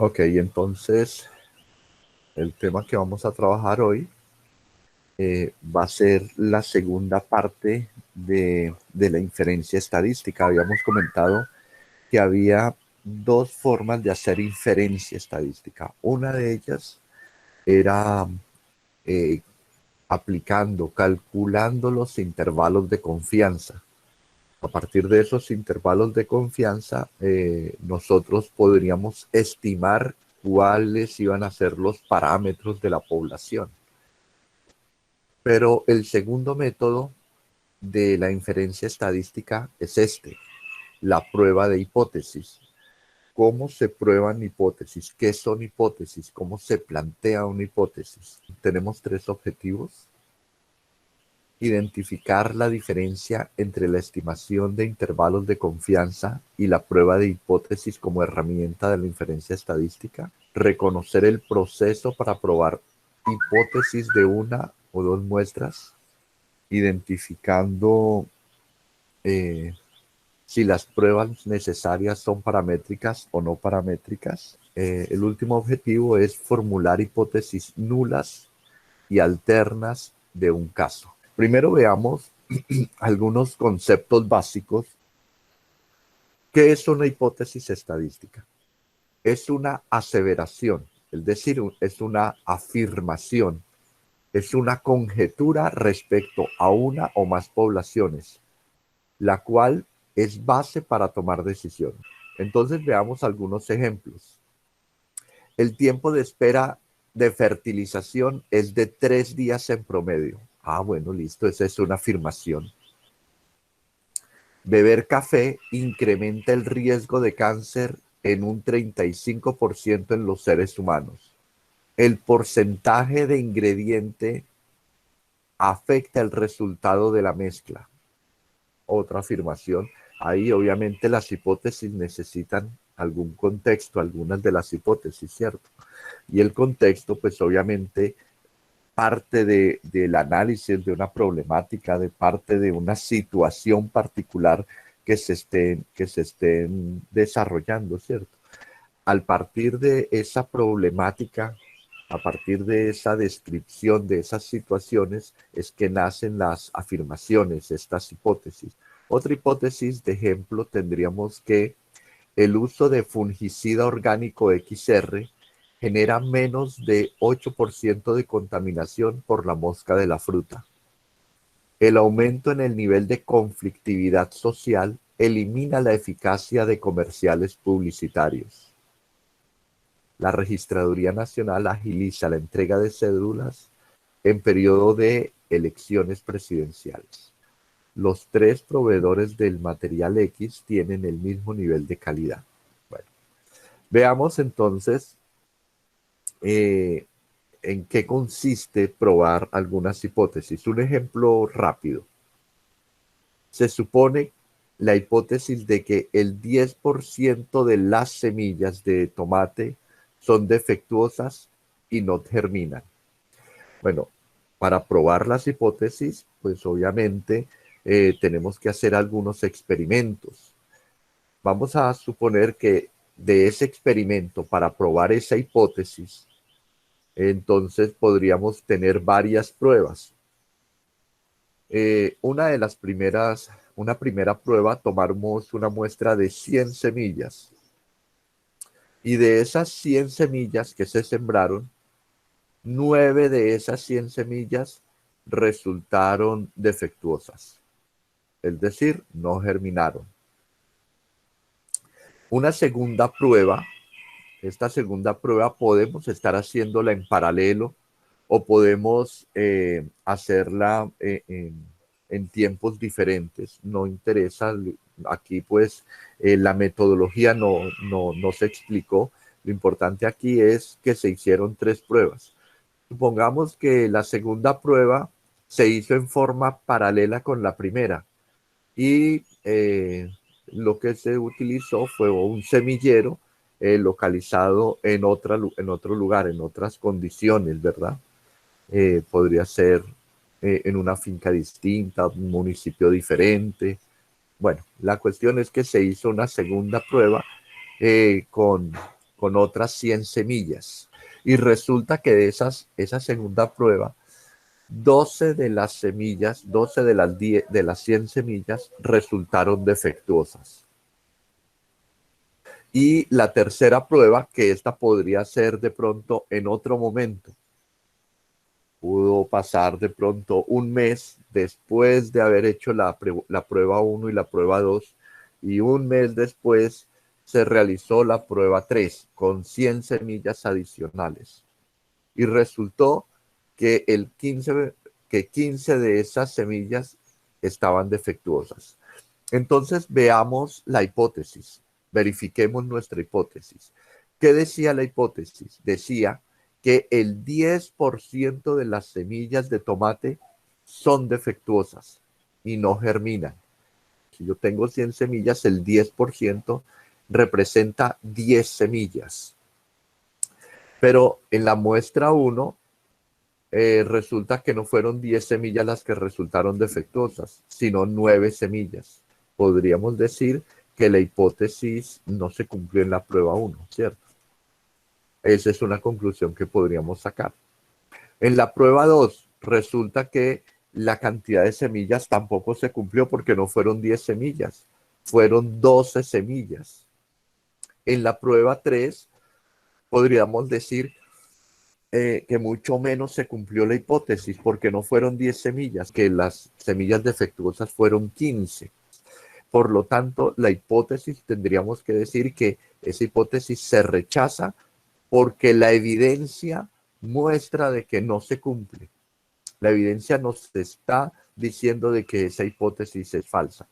Ok, entonces el tema que vamos a trabajar hoy va a ser la segunda parte de la inferencia estadística. Habíamos comentado que había dos formas de hacer inferencia estadística. Una de ellas era eh, calculando los intervalos de confianza. A partir de esos intervalos de confianza, nosotros podríamos estimar cuáles iban a ser los parámetros de la población. Pero el segundo método de la inferencia estadística es este, la prueba de hipótesis. ¿Cómo se prueban hipótesis? ¿Qué son hipótesis? ¿Cómo se plantea una hipótesis? Tenemos tres objetivos. Identificar la diferencia entre la estimación de intervalos de confianza y la prueba de hipótesis como herramienta de la inferencia estadística. Reconocer el proceso para probar hipótesis de una o dos muestras, identificando eh, si las pruebas necesarias son paramétricas o no paramétricas. El último objetivo es formular hipótesis nulas y alternas de un caso. Primero veamos algunos conceptos básicos. ¿Qué es una hipótesis estadística? Es una aseveración, es decir, es una afirmación, es una conjetura respecto a una o más poblaciones, la cual es base para tomar decisiones. Entonces veamos algunos ejemplos. El tiempo de espera de fertilización es de 3 días en promedio. Ah, bueno, listo, esa es una afirmación. Beber café incrementa el riesgo de cáncer en un 35% en los seres humanos. El porcentaje de ingrediente afecta el resultado de la mezcla. Otra afirmación. Ahí obviamente las hipótesis necesitan algún contexto, algunas de las hipótesis, ¿cierto? Y el contexto, pues obviamente parte del análisis de una problemática, de parte de una situación particular que se estén desarrollando, ¿cierto? Al partir de esa problemática, a partir de esa descripción de esas situaciones, es que nacen las afirmaciones, estas hipótesis. Otra hipótesis de ejemplo tendríamos que el uso de fungicida orgánico XR genera menos de 8% de contaminación por la mosca de la fruta. El aumento en el nivel de conflictividad social elimina la eficacia de comerciales publicitarios. La Registraduría Nacional agiliza la entrega de cédulas en periodo de elecciones presidenciales. Los tres proveedores del material X tienen el mismo nivel de calidad. Bueno, veamos entonces eh, en qué consiste probar algunas hipótesis. Un ejemplo rápido. Se supone la hipótesis de que el 10% de las semillas de tomate son defectuosas y no germinan. Bueno, para probar las hipótesis, pues obviamente tenemos que hacer algunos experimentos. Vamos a suponer que de ese experimento, para probar esa hipótesis, entonces podríamos tener varias pruebas. Una primera prueba, tomamos una muestra de 100 semillas y de esas 100 semillas que se sembraron, 9 de esas 100 semillas resultaron defectuosas, es decir, no germinaron. Una segunda prueba, esta segunda prueba podemos estar haciéndola en paralelo o podemos hacerla en tiempos diferentes. No interesa, aquí pues la metodología no se explicó. Lo importante aquí es que se hicieron 3 pruebas. Supongamos que la segunda prueba se hizo en forma paralela con la primera y lo que se utilizó fue un semillero localizado en otro lugar, en otras condiciones, ¿verdad? Podría ser en una finca distinta, un municipio diferente. Bueno, la cuestión es que se hizo una segunda prueba con con otras 100 semillas. Y resulta que de esa segunda prueba, 12 de las semillas, 12 de las 10, de las 100 semillas resultaron defectuosas. Y la tercera prueba, que esta podría ser de pronto en otro momento, pudo pasar de pronto un mes después de haber hecho la prueba 1 y la prueba 2, y un mes después se realizó la prueba 3 con 100 semillas adicionales. Y resultó que, que 15 de esas semillas estaban defectuosas. Entonces veamos la hipótesis, verifiquemos nuestra hipótesis. ¿Qué decía la hipótesis? Decía que el 10% de las semillas de tomate son defectuosas y no germinan. Si yo tengo 100 semillas, el 10% representa 10 semillas. Pero en la muestra 1, resulta que no fueron 10 semillas las que resultaron defectuosas, sino 9 semillas. Podríamos decir que la hipótesis no se cumplió en la prueba 1, ¿cierto? Esa es una conclusión que podríamos sacar. En la prueba 2, resulta que la cantidad de semillas tampoco se cumplió porque no fueron 10 semillas, fueron 12 semillas. En la prueba 3, podríamos decir que mucho menos se cumplió la hipótesis porque no fueron 10 semillas, que las semillas defectuosas fueron 15. Por lo tanto, la hipótesis, tendríamos que decir que esa hipótesis se rechaza porque la evidencia muestra de que no se cumple. La evidencia nos está diciendo de que esa hipótesis es falsa.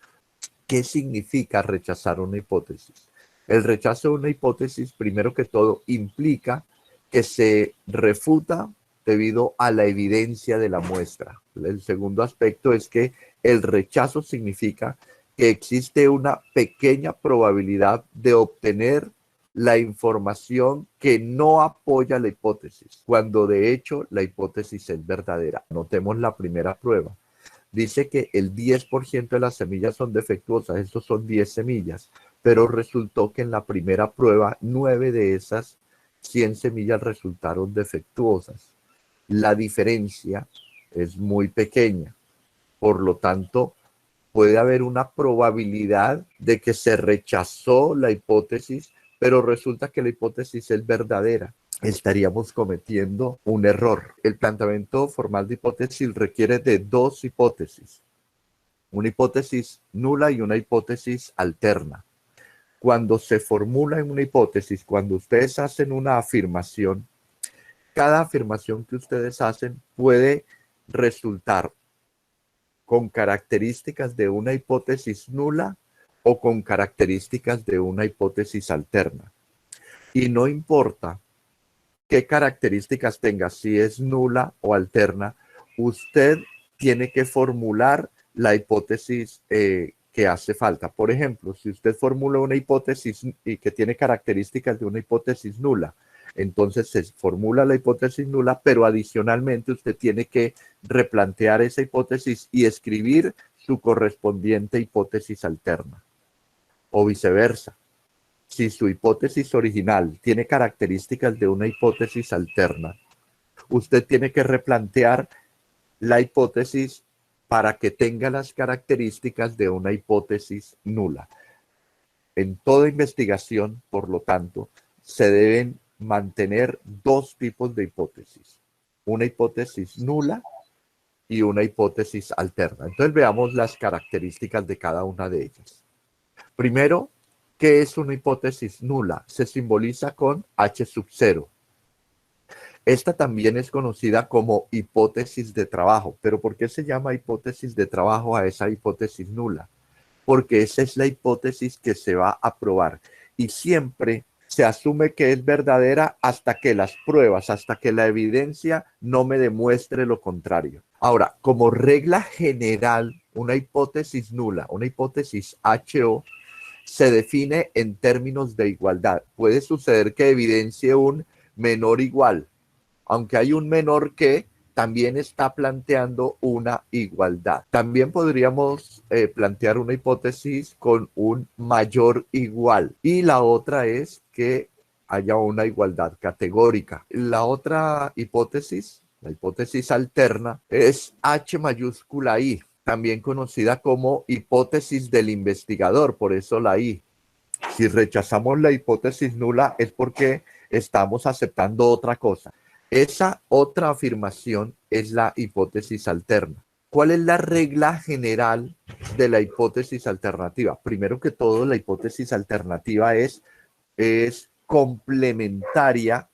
¿Qué significa rechazar una hipótesis? El rechazo de una hipótesis, primero que todo, implica que se refuta debido a la evidencia de la muestra. El segundo aspecto es que el rechazo significa que existe una pequeña probabilidad de obtener la información que no apoya la hipótesis, cuando de hecho la hipótesis es verdadera. Notemos la primera prueba. Dice que el 10% de las semillas son defectuosas, estos son 10 semillas, pero resultó que en la primera prueba 9 de esas 100 semillas resultaron defectuosas. La diferencia es muy pequeña, por lo tanto, puede haber una probabilidad de que se rechazó la hipótesis, pero resulta que la hipótesis es verdadera. Estaríamos cometiendo un error. El planteamiento formal de hipótesis requiere de dos hipótesis, una hipótesis nula y una hipótesis alterna. Cuando se formula en una hipótesis, cuando ustedes hacen una afirmación, cada afirmación que ustedes hacen puede resultar con características de una hipótesis nula o con características de una hipótesis alterna. Y no importa qué características tenga, si es nula o alterna, usted tiene que formular la hipótesis que hace falta. Por ejemplo, si usted formula una hipótesis y que tiene características de una hipótesis nula, entonces se formula la hipótesis nula, pero adicionalmente usted tiene que replantear esa hipótesis y escribir su correspondiente hipótesis alterna, o viceversa. Si su hipótesis original tiene características de una hipótesis alterna, usted tiene que replantear la hipótesis para que tenga las características de una hipótesis nula. En toda investigación, por lo tanto, se deben mantener dos tipos de hipótesis, una hipótesis nula y una hipótesis alterna. Entonces veamos las características de cada una de ellas. Primero, ¿qué es una hipótesis nula? Se simboliza con H0. Esta también es conocida como hipótesis de trabajo. ¿Pero por qué se llama hipótesis de trabajo a esa hipótesis nula? Porque esa es la hipótesis que se va a probar. Y siempre se asume que es verdadera hasta que las pruebas, hasta que la evidencia no me demuestre lo contrario. Ahora, como regla general, una hipótesis nula, una hipótesis HO, se define en términos de igualdad. Puede suceder que evidencie un menor igual, aunque hay un menor que también está planteando una igualdad. También podríamos plantear una hipótesis con un mayor igual. Y la otra es que haya una igualdad categórica. La otra hipótesis, la hipótesis alterna, es H mayúscula I, también conocida como hipótesis del investigador, por eso la I. Si rechazamos la hipótesis nula es porque estamos aceptando otra cosa. Esa otra afirmación es la hipótesis alterna. ¿Cuál es la regla general de la hipótesis alternativa? Primero que todo, la hipótesis alternativa es complementaria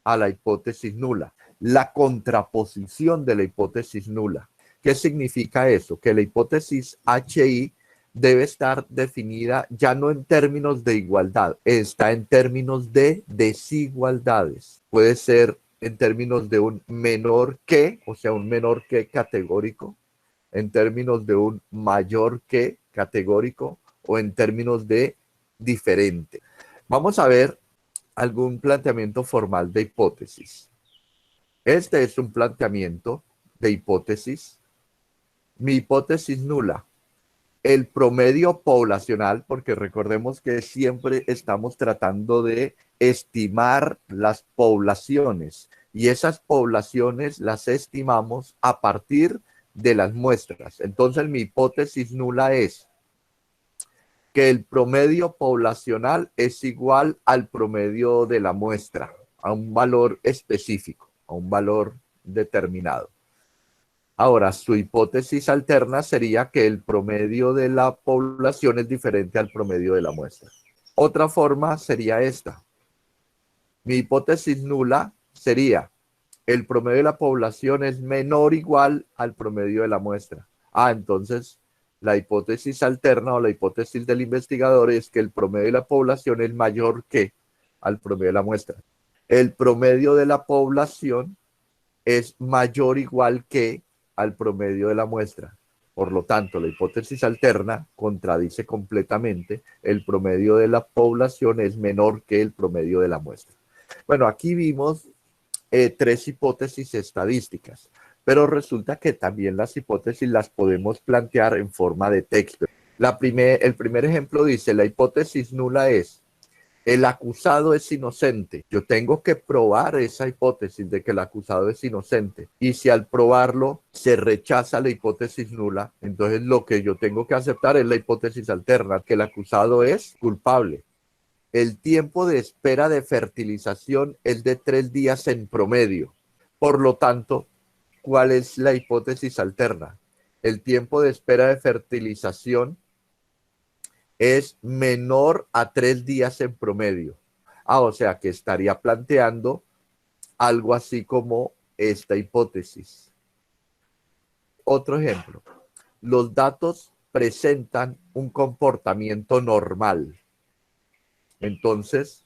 a la hipótesis nula, la contraposición de la hipótesis nula. ¿Qué significa eso? Que la hipótesis HI debe estar definida ya no en términos de igualdad, está en términos de desigualdades. Puede ser en términos de un menor que, o sea, un menor que categórico, en términos de un mayor que categórico o en términos de diferente. Vamos a ver algún planteamiento formal de hipótesis. Este es un planteamiento de hipótesis. Mi hipótesis nula. El promedio poblacional, porque recordemos que siempre estamos tratando de estimar las poblaciones y esas poblaciones las estimamos a partir de las muestras. Entonces mi hipótesis nula es que el promedio poblacional es igual al promedio de la muestra, a un valor específico, a un valor determinado. Ahora, su hipótesis alterna sería que el promedio de la población es diferente al promedio de la muestra. Otra forma sería esta. Mi hipótesis nula sería el promedio de la población es menor o igual al promedio de la muestra. Entonces la hipótesis alterna o la hipótesis del investigador es que el promedio de la población es mayor que al promedio de la muestra. El promedio de la población es mayor o igual que al promedio de la muestra. Por lo tanto, la hipótesis alterna contradice completamente. El promedio de la población es menor que el promedio de la muestra. Bueno, aquí vimos tres hipótesis estadísticas, pero resulta que también las hipótesis las podemos plantear en forma de texto. El primer ejemplo dice, la hipótesis nula es, el acusado es inocente. Yo tengo que probar esa hipótesis de que el acusado es inocente. Y si al probarlo se rechaza la hipótesis nula, entonces lo que yo tengo que aceptar es la hipótesis alterna, que el acusado es culpable. El tiempo de espera de fertilización es de 3 días en promedio. Por lo tanto, ¿cuál es la hipótesis alterna? El tiempo de espera de fertilización es menor a 3 días en promedio. O sea que estaría planteando algo así como esta hipótesis. Otro ejemplo. Los datos presentan un comportamiento normal. Entonces,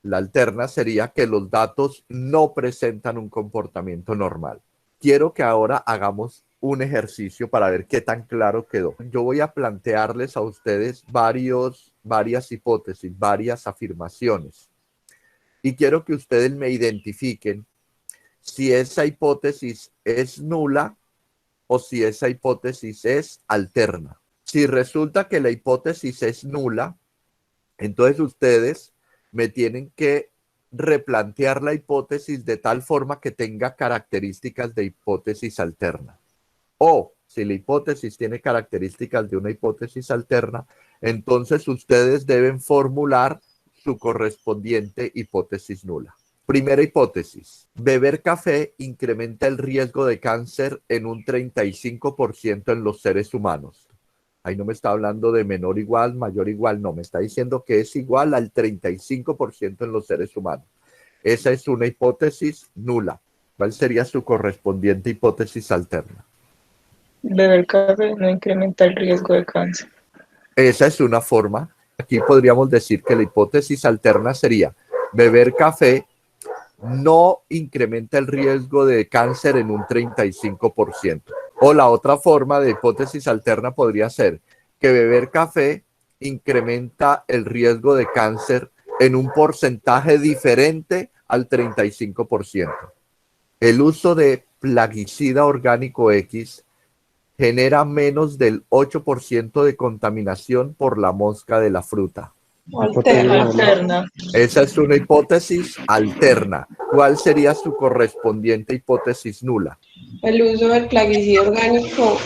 la alterna sería que los datos no presentan un comportamiento normal. Quiero que ahora hagamos un ejercicio para ver qué tan claro quedó. Yo voy a plantearles a ustedes varias hipótesis, varias afirmaciones. Y quiero que ustedes me identifiquen si esa hipótesis es nula o si esa hipótesis es alterna. Si resulta que la hipótesis es nula, entonces ustedes me tienen que replantear la hipótesis de tal forma que tenga características de hipótesis alterna. O si la hipótesis tiene características de una hipótesis alterna, entonces ustedes deben formular su correspondiente hipótesis nula. Primera hipótesis. Beber café incrementa el riesgo de cáncer en un 35% en los seres humanos. Ahí no me está hablando de menor igual, mayor igual, no, me está diciendo que es igual al 35% en los seres humanos. Esa es una hipótesis nula. ¿Cuál sería su correspondiente hipótesis alterna? Beber café no incrementa el riesgo de cáncer. Esa es una forma. Aquí podríamos decir que la hipótesis alterna sería beber café no incrementa el riesgo de cáncer en un 35%. O la otra forma de hipótesis alterna podría ser que beber café incrementa el riesgo de cáncer en un porcentaje diferente al 35%. El uso de plaguicida orgánico X genera menos del 8% de contaminación por la mosca de la fruta. Alterna. Esa es una hipótesis alterna. ¿Cuál sería su correspondiente hipótesis nula? El uso del plaguicida orgánico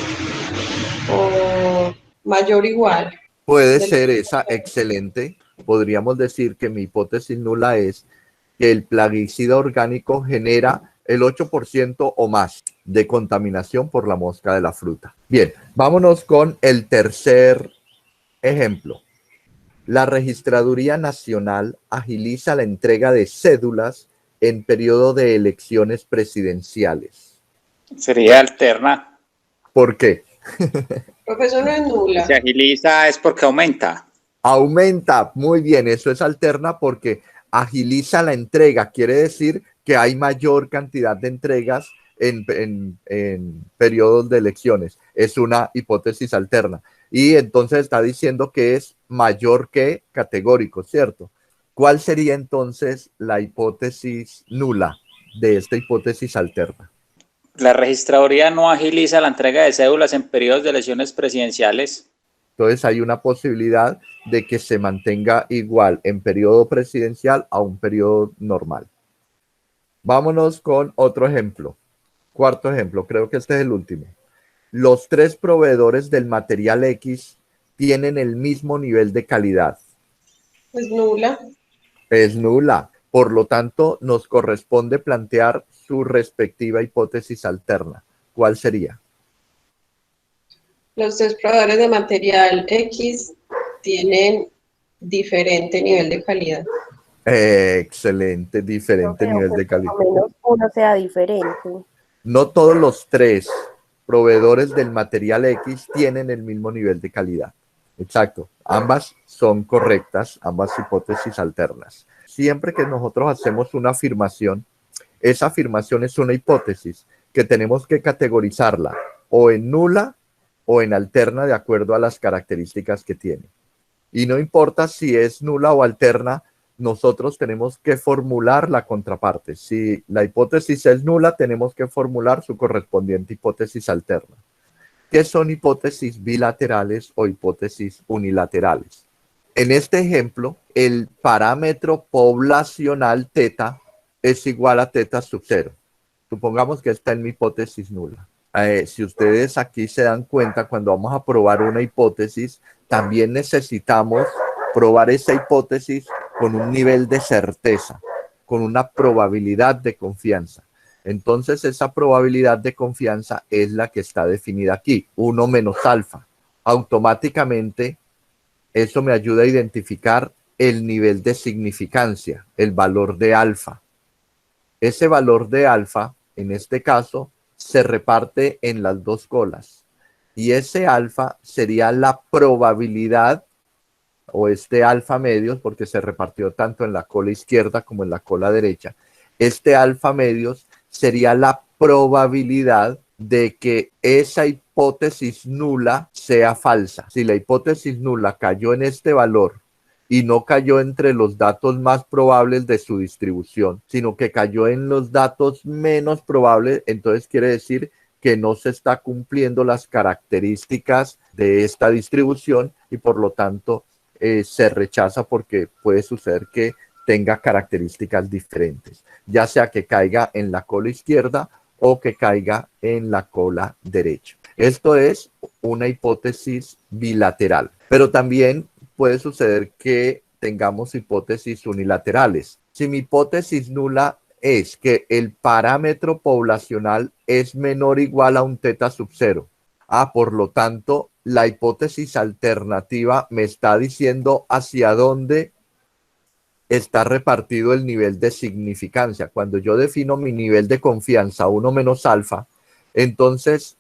o mayor o igual. Puede ser esa excelente. Podríamos decir que mi hipótesis nula es que el plaguicida orgánico genera el 8% o más de contaminación por la mosca de la fruta. Bien, vámonos con el tercer ejemplo. La Registraduría Nacional agiliza la entrega de cédulas en periodo de elecciones presidenciales. Sería alterna. ¿Por qué? Profesor, no es nula. Se agiliza es porque aumenta. Aumenta, muy bien, eso es alterna porque agiliza la entrega, quiere decir que hay mayor cantidad de entregas en periodos de elecciones. Es una hipótesis alterna. Y entonces está diciendo que es mayor que categórico, ¿cierto? ¿Cuál sería entonces la hipótesis nula de esta hipótesis alterna? La registraduría no agiliza la entrega de cédulas en periodos de elecciones presidenciales. Entonces hay una posibilidad de que se mantenga igual en periodo presidencial a un periodo normal. Vámonos con otro ejemplo. Cuarto ejemplo, creo que este es el último. Los 3 proveedores del material X tienen el mismo nivel de calidad. Es nula. Es nula. Por lo tanto, nos corresponde plantear su respectiva hipótesis alterna. ¿Cuál sería? Los 3 proveedores de material X tienen diferente nivel de calidad. Excelente, diferente nivel de calidad. Por lo menos uno sea diferente. No todos los 3 proveedores del material X tienen el mismo nivel de calidad. Exacto. Ambas son correctas, ambas hipótesis alternas. Siempre que nosotros hacemos una afirmación, esa afirmación es una hipótesis que tenemos que categorizarla o en nula o en alterna de acuerdo a las características que tiene. Y no importa si es nula o alterna, nosotros tenemos que formular la contraparte. Si la hipótesis es nula, tenemos que formular su correspondiente hipótesis alterna. ¿Qué son hipótesis bilaterales o hipótesis unilaterales? En este ejemplo, el parámetro poblacional teta es igual a teta sub 0. Supongamos que esta es mi hipótesis nula. Si ustedes aquí se dan cuenta, cuando vamos a probar una hipótesis, también necesitamos probar esa hipótesis con un nivel de certeza, con una probabilidad de confianza. Entonces, esa probabilidad de confianza es la que está definida aquí, 1 menos alfa. Automáticamente, eso me ayuda a identificar el nivel de significancia, el valor de alfa. Ese valor de alfa, en este caso, se reparte en las 2 colas. Y ese alfa sería la probabilidad, o este alfa medios, porque se repartió tanto en la cola izquierda como en la cola derecha. Este alfa medios sería la probabilidad de que esa hipótesis nula sea falsa. Si la hipótesis nula cayó en este valor y no cayó entre los datos más probables de su distribución, sino que cayó en los datos menos probables, entonces quiere decir que no se está cumpliendo las características de esta distribución y por lo tanto se rechaza porque puede suceder que tenga características diferentes, ya sea que caiga en la cola izquierda o que caiga en la cola derecha. Esto es una hipótesis bilateral, pero también puede suceder que tengamos hipótesis unilaterales. Si mi hipótesis nula es que el parámetro poblacional es menor o igual a un teta sub 0, por lo tanto, la hipótesis alternativa me está diciendo hacia dónde está repartido el nivel de significancia. Cuando yo defino mi nivel de confianza 1 menos alfa, entonces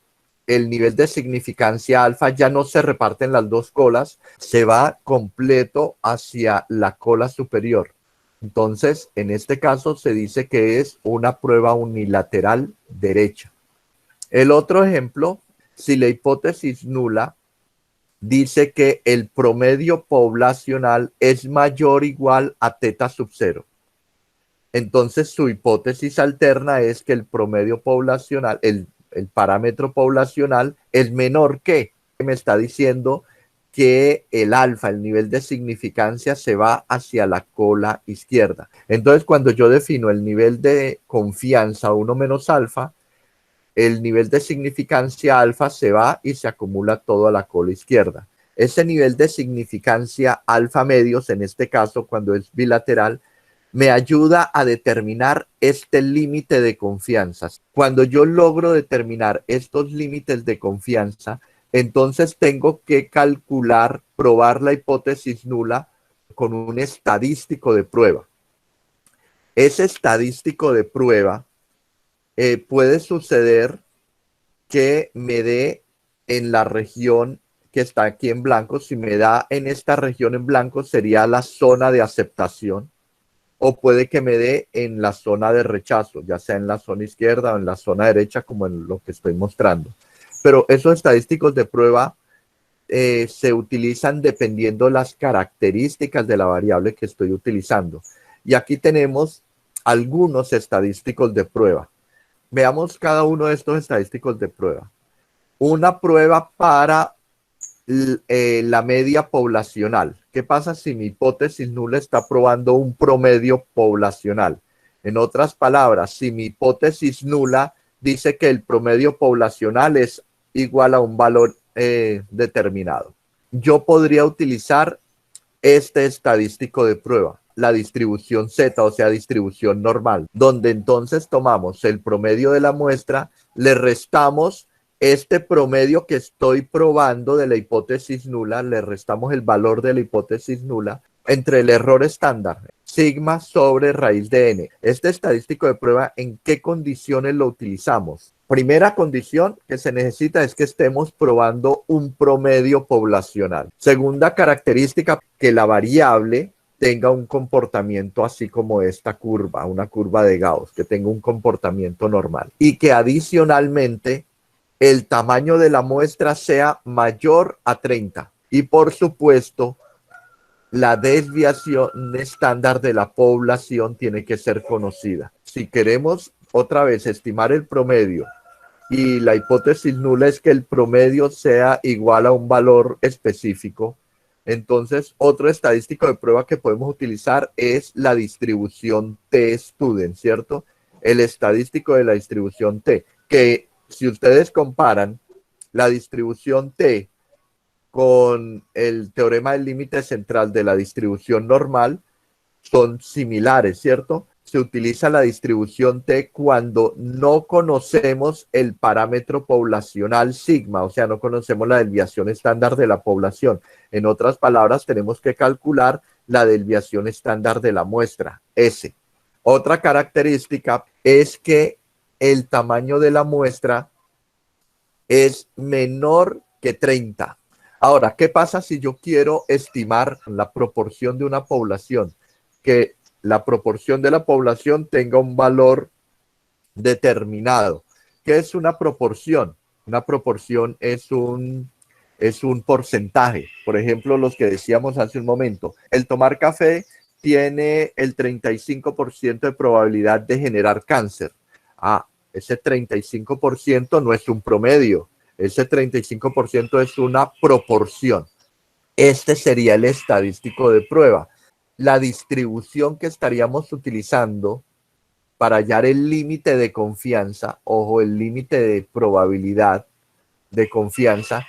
el nivel de significancia alfa ya no se reparte en las 2 colas, se va completo hacia la cola superior. Entonces, en este caso se dice que es una prueba unilateral derecha. El otro ejemplo, si la hipótesis nula dice que el promedio poblacional es mayor o igual a teta sub 0. Entonces su hipótesis alterna es que el promedio poblacional, el parámetro poblacional es menor que. Me está diciendo que el alfa, el nivel de significancia, se va hacia la cola izquierda. Entonces, cuando yo defino el nivel de confianza 1 menos alfa, el nivel de significancia alfa se va y se acumula todo a la cola izquierda. Ese nivel de significancia alfa medios, en este caso, cuando es bilateral, me ayuda a determinar este límite de confianza. Cuando yo logro determinar estos límites de confianza, entonces tengo que calcular, probar la hipótesis nula con un estadístico de prueba. Ese estadístico de prueba puede suceder que me dé en la región que está aquí en blanco. Si me da en esta región en blanco, sería la zona de aceptación, o puede que me dé en la zona de rechazo, ya sea en la zona izquierda o en la zona derecha, como en lo que estoy mostrando. Pero esos estadísticos de prueba se utilizan dependiendo las características de la variable que estoy utilizando. Y aquí tenemos algunos estadísticos de prueba. Veamos cada uno de estos estadísticos de prueba. Una prueba para la media poblacional. ¿Qué pasa si mi hipótesis nula está probando un promedio poblacional? En otras palabras, si mi hipótesis nula dice que el promedio poblacional es igual a un valor determinado, yo podría utilizar este estadístico de prueba, la distribución Z, o sea, distribución normal, donde entonces tomamos el promedio de la muestra, le restamos este promedio que estoy probando de la hipótesis nula, le restamos el valor de la hipótesis nula entre el error estándar, sigma sobre raíz de n. Este estadístico de prueba, ¿en qué condiciones lo utilizamos? Primera condición que se necesita es que estemos probando un promedio poblacional. Segunda característica, que la variable tenga un comportamiento así como esta curva, una curva de Gauss, que tenga un comportamiento normal. Y que adicionalmente el tamaño de la muestra sea mayor a 30. Y por supuesto, la desviación estándar de la población tiene que ser conocida. Si queremos otra vez estimar el promedio y la hipótesis nula es que el promedio sea igual a un valor específico, entonces otro estadístico de prueba que podemos utilizar es la distribución T-student, ¿cierto? El estadístico de la distribución T, que si ustedes comparan la distribución T con el teorema del límite central de la distribución normal, son similares, ¿cierto? Se utiliza la distribución T cuando no conocemos el parámetro poblacional sigma, o sea, no conocemos la desviación estándar de la población. En otras palabras, tenemos que calcular la desviación estándar de la muestra, S. Otra característica es que el tamaño de la muestra es menor que 30. Ahora, ¿qué pasa si yo quiero estimar la proporción de una población? Que la proporción de la población tenga un valor determinado. ¿Qué es una proporción? Una proporción es un porcentaje. Por ejemplo, los que decíamos hace un momento, el tomar café tiene el 35% de probabilidad de generar cáncer. Ese 35% no es un promedio. Ese 35% es una proporción. Este sería el estadístico de prueba. La distribución que estaríamos utilizando para hallar el límite de confianza, ojo, el límite de probabilidad de confianza,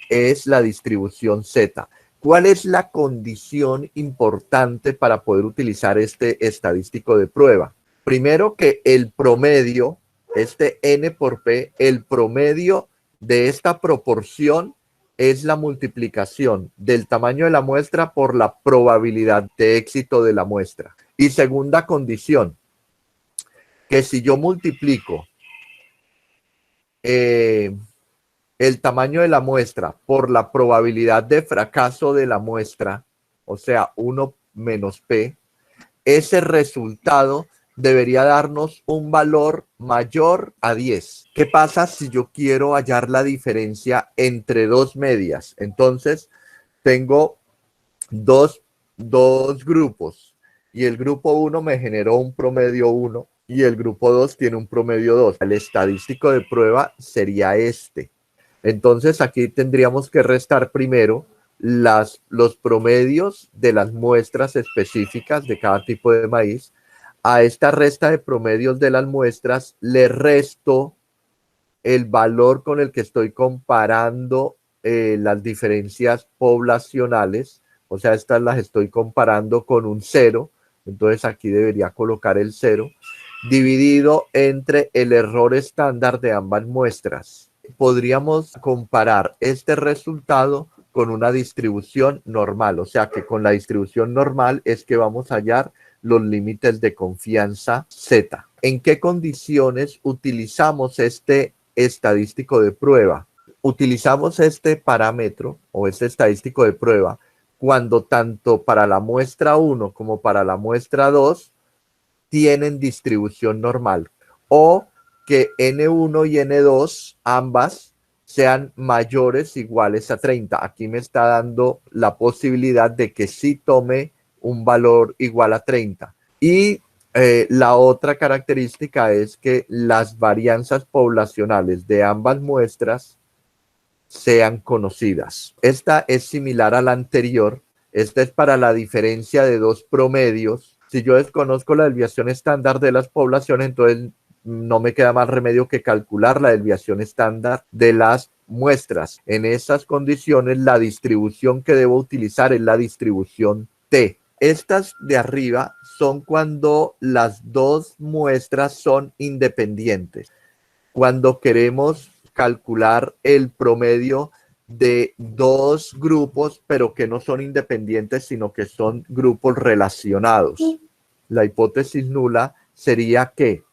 es la distribución Z. ¿Cuál es la condición importante para poder utilizar este estadístico de prueba? Primero, que el promedio, este N por P, el promedio de esta proporción es la multiplicación del tamaño de la muestra por la probabilidad de éxito de la muestra. Y segunda condición, que si yo multiplico el tamaño de la muestra por la probabilidad de fracaso de la muestra, o sea, 1 menos P, ese resultado debería darnos un valor mayor a 10. ¿Qué pasa si yo quiero hallar la diferencia entre dos medias? Entonces, tengo dos grupos y el grupo 1 me generó un promedio 1 y el grupo 2 tiene un promedio 2. El estadístico de prueba sería este. Entonces, aquí tendríamos que restar primero los promedios de las muestras específicas de cada tipo de maíz. A esta resta de promedios de las muestras le resto el valor con el que estoy comparando las diferencias poblacionales, o sea, estas las estoy comparando con un 0, entonces aquí debería colocar el 0, dividido entre el error estándar de ambas muestras. Podríamos comparar este resultado con una distribución normal, o sea que con la distribución normal es que vamos a hallar los límites de confianza Z. ¿En qué condiciones utilizamos este estadístico de prueba? Utilizamos este parámetro o este estadístico de prueba cuando tanto para la muestra 1 como para la muestra 2 tienen distribución normal, o que N1 y N2 ambas sean mayores o iguales a 30. Aquí me está dando la posibilidad de que sí tome un valor igual a 30. Y la otra característica es que las varianzas poblacionales de ambas muestras sean conocidas. Esta es similar a la anterior. Esta es para la diferencia de dos promedios. Si yo desconozco la desviación estándar de las poblaciones, entonces no me queda más remedio que calcular la desviación estándar de las muestras. En esas condiciones, la distribución que debo utilizar es la distribución T. Estas de arriba son cuando las dos muestras son independientes. Cuando queremos calcular el promedio de dos grupos, pero que no son independientes, sino que son grupos relacionados. La hipótesis nula sería que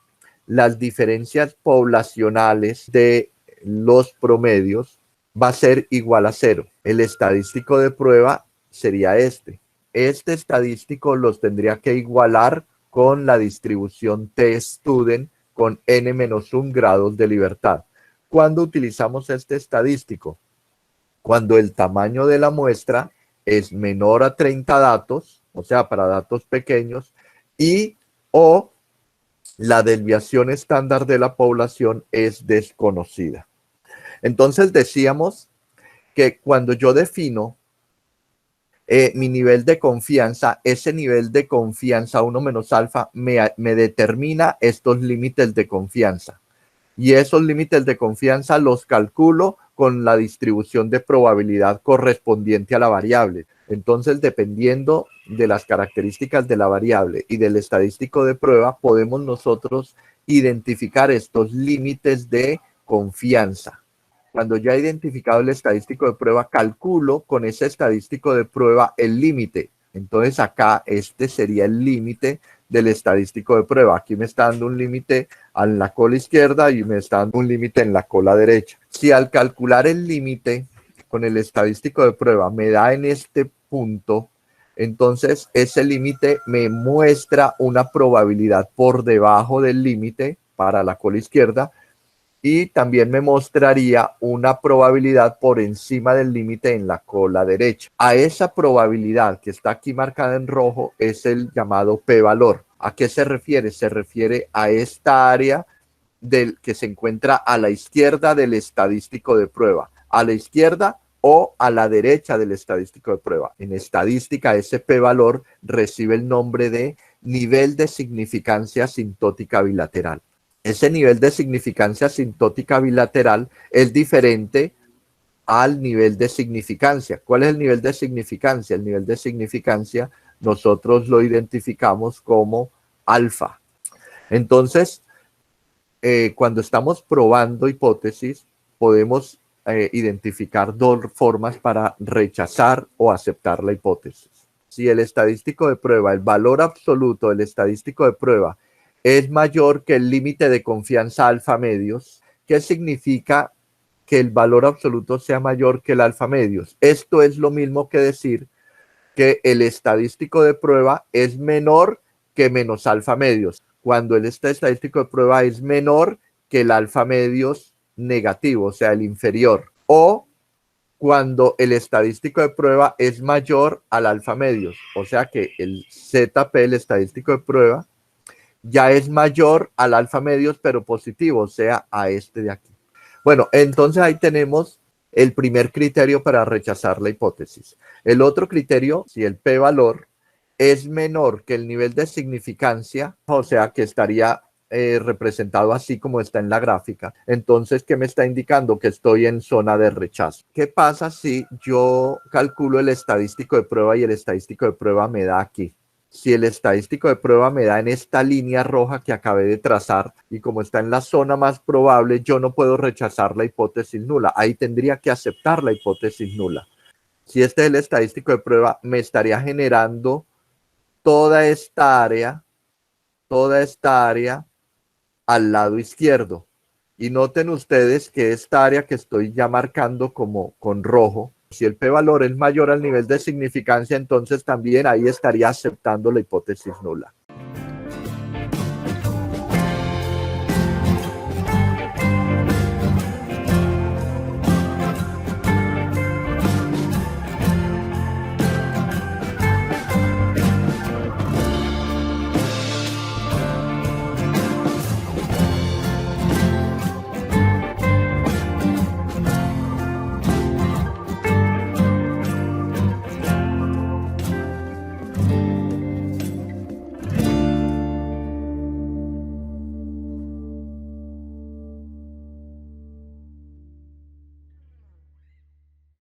las diferencias poblacionales de los promedios va a ser igual a 0. El estadístico de prueba sería este. Este estadístico los tendría que igualar con la distribución T-Student con n-1 grados de libertad. ¿Cuándo utilizamos este estadístico? Cuando el tamaño de la muestra es menor a 30 datos, o sea, para datos pequeños, y o la desviación estándar de la población es desconocida. Entonces decíamos que cuando yo defino mi nivel de confianza, ese nivel de confianza 1 menos alfa me determina estos límites de confianza. Y esos límites de confianza los calculo con la distribución de probabilidad correspondiente a la variable. Entonces, dependiendo de las características de la variable y del estadístico de prueba, podemos nosotros identificar estos límites de confianza. Cuando ya he identificado el estadístico de prueba, calculo con ese estadístico de prueba el límite. Entonces acá este sería el límite del estadístico de prueba. Aquí me está dando un límite en la cola izquierda y me está dando un límite en la cola derecha. Si al calcular el límite con el estadístico de prueba me da en este punto, entonces ese límite me muestra una probabilidad por debajo del límite para la cola izquierda, y también me mostraría una probabilidad por encima del límite en la cola derecha. A esa probabilidad que está aquí marcada en rojo es el llamado p-valor. ¿A qué se refiere? Se refiere a esta área que se encuentra a la izquierda del estadístico de prueba. A la izquierda o a la derecha del estadístico de prueba. En estadística, ese p-valor recibe el nombre de nivel de significancia asintótica bilateral. Ese nivel de significancia asintótica bilateral es diferente al nivel de significancia. ¿Cuál es el nivel de significancia? El nivel de significancia nosotros lo identificamos como alfa. Entonces, cuando estamos probando hipótesis, podemos identificar dos formas para rechazar o aceptar la hipótesis. Si el estadístico de prueba, el valor absoluto del estadístico de prueba es mayor que el límite de confianza alfa medios, ¿qué significa que el valor absoluto sea mayor que el alfa medios? Esto es lo mismo que decir que el estadístico de prueba es menor que menos alfa medios, cuando el estadístico de prueba es menor que el alfa medios negativo, o sea, el inferior, o cuando el estadístico de prueba es mayor al alfa medios, o sea que el ZP, el estadístico de prueba, ya es mayor al alfa medios, pero positivo, o sea, a este de aquí. Bueno, entonces ahí tenemos el primer criterio para rechazar la hipótesis. El otro criterio, si el p-valor es menor que el nivel de significancia, o sea que estaría representado así como está en la gráfica, entonces, ¿qué me está indicando? Que estoy en zona de rechazo. ¿Qué pasa si yo calculo el estadístico de prueba y el estadístico de prueba me da aquí? Si el estadístico de prueba me da en esta línea roja que acabé de trazar y como está en la zona más probable, yo no puedo rechazar la hipótesis nula. Ahí tendría que aceptar la hipótesis nula. Si este es el estadístico de prueba, me estaría generando toda esta área al lado izquierdo. Y noten ustedes que esta área que estoy ya marcando como con rojo, si el p-valor es mayor al nivel de significancia, entonces también ahí estaría aceptando la hipótesis nula.